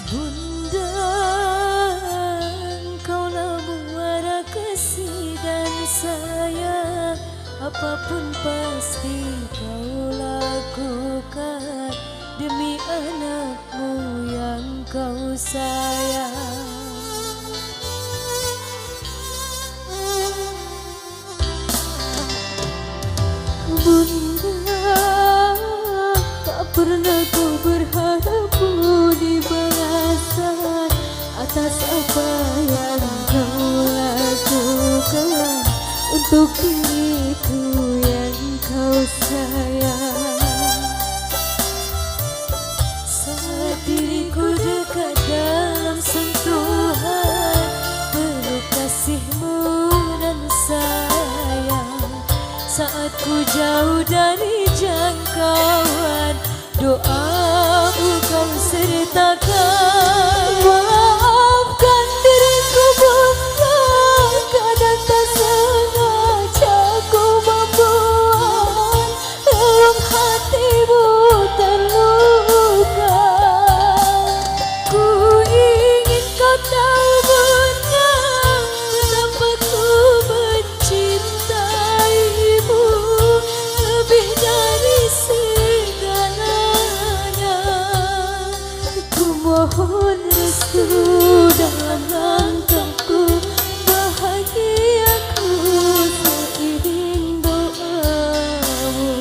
Bunda, engkaulah muara kasih dan sayang. Apapun pasti kau lakukan demi anakmu yang kau sayang. Bunda, tak pernah ku berharap budi balasan atas apa yang kau lakukan untuk diriku yang kau sayang. Saat diriku dekat dalam sentuhan peluk kasihmu dan sayang, saat ku jauh dari jangkauan doamu kau sertakan. Maafkan diriku Bunda, kadang tak sengaja ku membuat dalam hatimu terluka. Ku ingin kau tahu Bunda, betapa ku mencintaimu lebih dari segalanya. Ku mohon restu dalam langkahku, bahagiaku seiring doamu.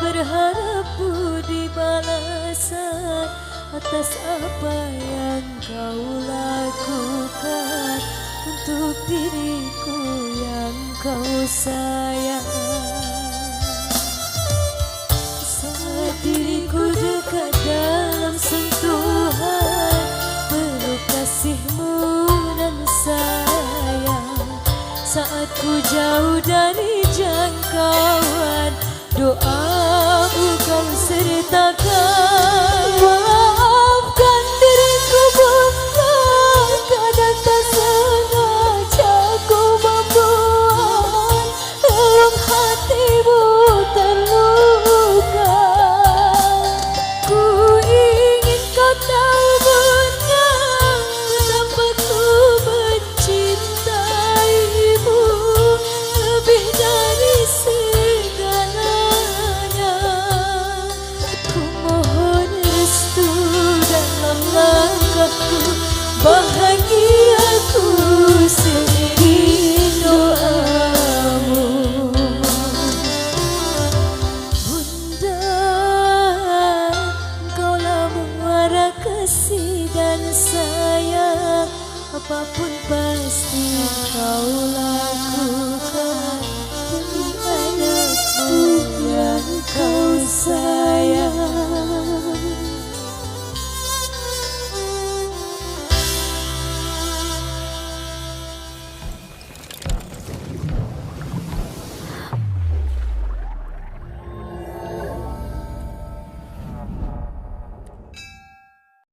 Berharap budi balasan atas apa yang kau lakukan untuk diriku yang kau sayang. Saat diriku dekat dalam sentuhan peluk kasihmu dan sayang, saat ku jauh dari jangkauan doamu kau sertakan. Maafkan diriku Bunda, kadang tak sengaja ku membuat dalam hatimu terluka. Ku ingin kau tahu Bunda, betapa ku mencintaimu lebih dari segalanya. Ku mohon restu dalam langkahku, bahagiaku seiring doamu. Bunda, engkaulah muara kasih dan sayang. Apapun pasti kau lakukan demi anakmu yang kau sayang.